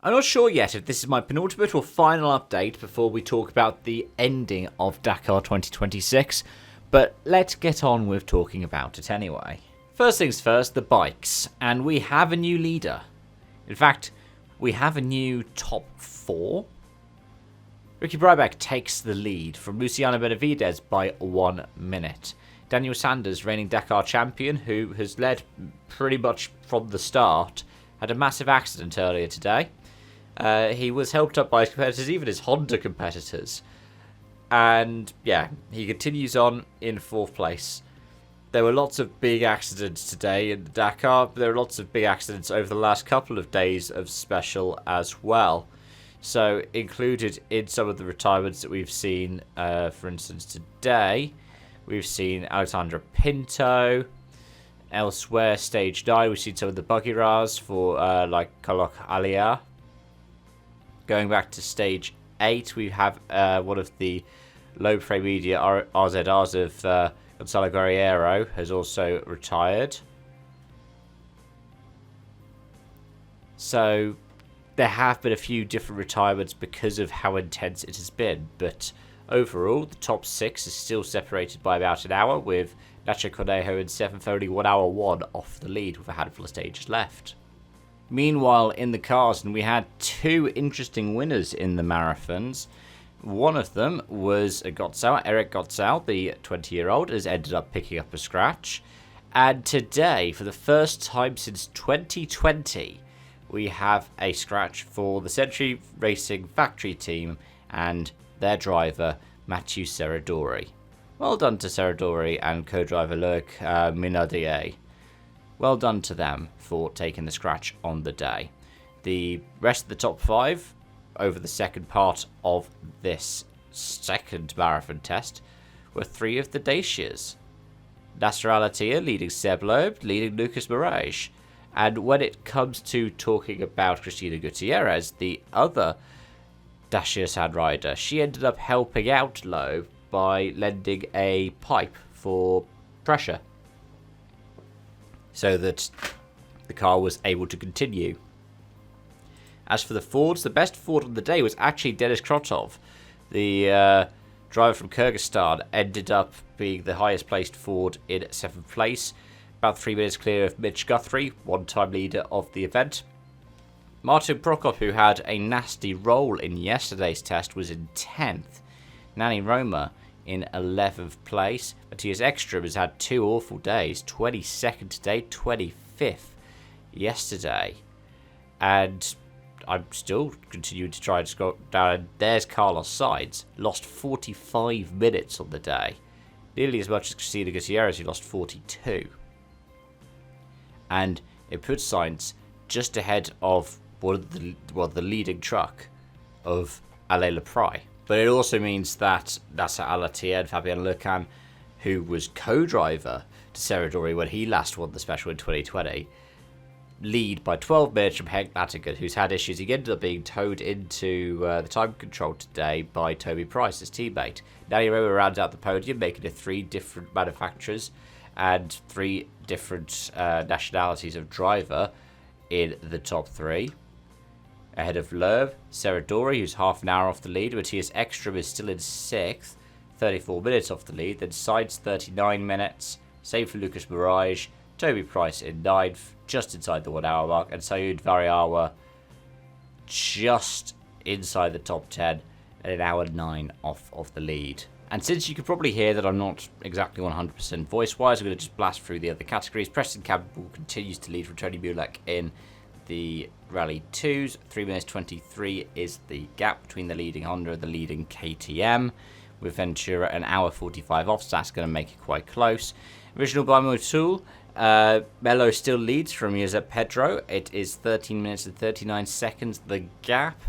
I'm not sure yet if this is my penultimate or final update before we talk about the ending of Dakar 2026, but let's get on with talking about it anyway. First things first, the bikes, and we have a new leader. In fact, we have a new top 4. Ricky Brybeck takes the lead from Luciano Benavides by 1 minute. Daniel Sanders, reigning Dakar champion, who has led pretty much from the start, had a massive accident earlier today. He was helped up by his competitors, even his Honda competitors. And yeah, he continues on in 4th place. There were lots of big accidents today in the Dakar. There were lots of big accidents over the last couple of days of special as well. So included in some of the retirements that we've seen, for instance, today, we've seen Alexandra Pinto. Elsewhere, stage 9, we've seen some of the buggy Ras for like Kalok Alia. Going back to stage 8, we have one of the low frame media RZRs of Gonzalo Guerriero has also retired. So there have been a few different retirements because of how intense it has been, but overall the top 6 is still separated by about an hour, with Nacho Cornejo and 7th only 1 hour 1 off the lead with a handful of stages left. Meanwhile, in the cars, and we had 2 interesting winners in the marathons. One of them was Gottsau. Eric Gottsau, the 20-year-old, has ended up picking up a scratch. And today, for the first time since 2020, we have a scratch for the Century Racing factory team and their driver, Mathieu Serradori. Well done to Serradori and co-driver Loic Minardier. Well done to them for taking the scratch on the day. The rest of the top 5 over the second part of this second marathon test were 3 of the Dacias. Nasser Al-Attiyah leading Seb Loeb, leading Lucas Moraes. And when it comes to talking about Cristina Gutierrez, the other Dacia Sand rider, she ended up helping out Loeb by lending a pipe for pressure, so that the car was able to continue. As for the Fords, the best Ford on the day was actually Denis Krotov. The driver from Kyrgyzstan ended up being the highest placed Ford in 7th place, about 3 minutes clear of Mitch Guthrie, one-time leader of the event. Martin Prokop, who had a nasty roll in yesterday's test, was in 10th. Nani Roma in 11th place. Matthias Ekstrom has had 2 awful days. 22nd today, 25th yesterday. And I'm still continuing to try and score down. There's Carlos Sainz. Lost 45 minutes on the day. Nearly as much as Cristina Gutierrez, who lost 42. And it puts Sainz just ahead of the leading truck of Alain Leprai. But it also means that Nasser Al-Attiyah and Fabien Lecam, who was co-driver to Serradori when he last won the special in 2020, lead by 12 minutes from Henk Lattigan, who's had issues. He ended up being towed into the time control today by Toby Price, his teammate. Nani Roma rounds out the podium, making it 3 different manufacturers and 3 different nationalities of driver in the top 3. Ahead of Loeb, Serradori, who's half an hour off the lead. Matthias Ekstrom is still in 6th, 34 minutes off the lead. Then Sainz, 39 minutes. Same for Lucas Moraes. Toby Price in 9th, just inside the 1 hour mark. And Sayud Variawa just inside the top 10 at an hour 9 off of the lead. And since you could probably hear that I'm not exactly 100% voice-wise, I'm going to just blast through the other categories. Preston Campbell continues to lead from Tony Mulek in the Rally 2s. 3 minutes 23 is the gap between the leading Honda and the leading KTM. With Ventura an hour 45 off, so that's going to make it quite close. Original by Motul, Mello still leads from Josep Pedro. It is 13 minutes and 39 seconds, the gap.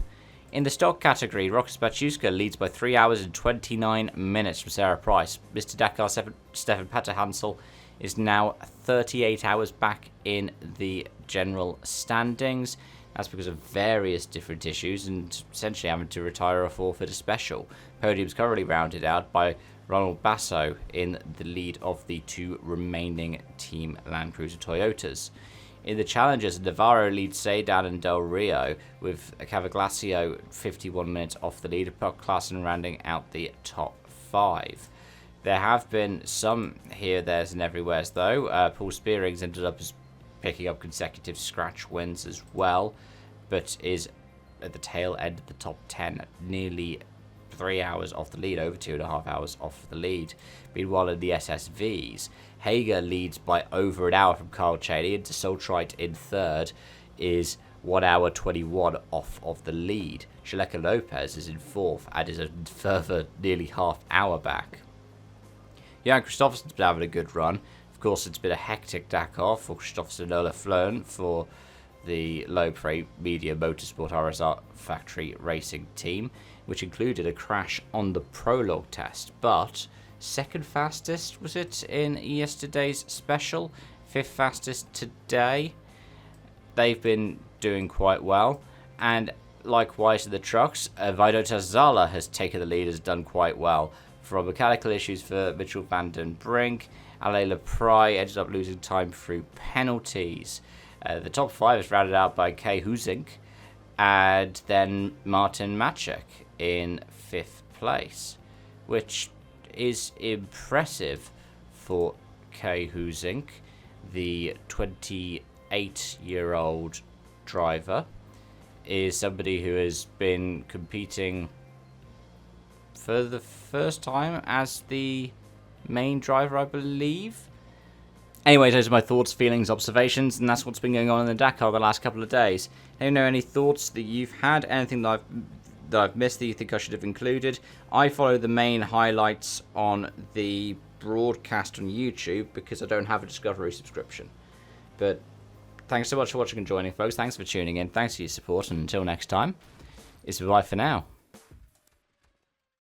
In the stock category, Rokas Bachuska leads by 3 hours and 29 minutes from Sarah Price. Mr. Dakar Stefan Patterhansel is now 38 hours back in the general standings. That's because of various different issues and essentially having to retire or forfeit a special. Podium's currently rounded out by Ronald Basso in the lead of the 2 remaining Team Land Cruiser Toyotas. In the Challengers, Navarro leads Sedan and Del Rio, with Cavaglacio 51 minutes off the lead, Klassen rounding out the top 5. There have been some here, there's, and everywheres, though. Paul Spearings ended up picking up consecutive scratch wins as well, but is at the tail end of the top 10, nearly 3 hours off the lead, over 2.5 hours off the lead. Meanwhile, in the SSVs, Hager leads by over an hour from Carl Cheney, and Soltrite in third is 1 hour 21 off of the lead. Chaleca Lopez is in fourth and is a further nearly half hour back. Jan Kristoffersen's been having a good run. Of course, it's been a hectic Dakar for Kristoffersen and Ola Flern for the Low Media Motorsport RSR factory racing team, which included a crash on the prologue test, but second fastest, was it, in yesterday's special? Fifth fastest today. They've been doing quite well, and likewise in the trucks, Vaidotas Zala has taken the lead, has done quite well. From mechanical issues for Mitchell van den Brink, Alela Pry ended up losing time through penalties. The top 5 is rounded out by Kay Huzink and then Martin Maciek in 5th place, which is impressive for Kay Huzink, the 28-year-old driver, is somebody who has been competing for the first time as the main driver, I believe. Anyway, those are my thoughts, feelings, observations, and that's what's been going on in the Dakar the last couple of days. Let me know any thoughts that you've had, anything that I've missed that you think I should have included. I follow the main highlights on the broadcast on YouTube because I don't have a Discovery subscription. But thanks so much for watching and joining, folks. Thanks for tuning in. Thanks for your support, and until next time, it's bye for now.